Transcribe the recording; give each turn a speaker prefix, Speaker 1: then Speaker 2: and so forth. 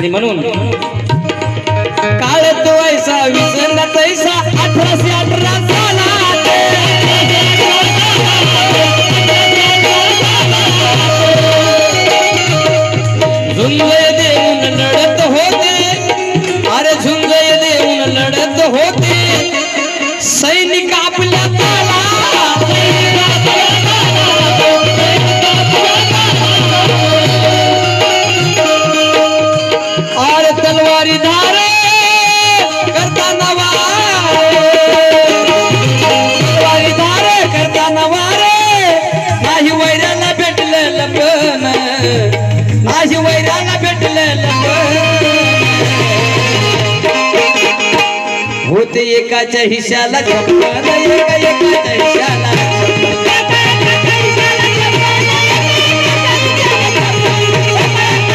Speaker 1: आणि म्हणून काळ तो ऐसा विसरला तैसा 1818 साला झुंजय देऊन लढत होते, अरे झुंजय देऊन लढत होते सैनिक आपल्या ताला और तलवारी धारे करताना वारे, तलवारी धारे करताना वारे नाही वैराला भेटले लपन, नाही वैराला भेटले लपन होते एकाच्या हिशाला छप्पन, एकाच्या हिशाला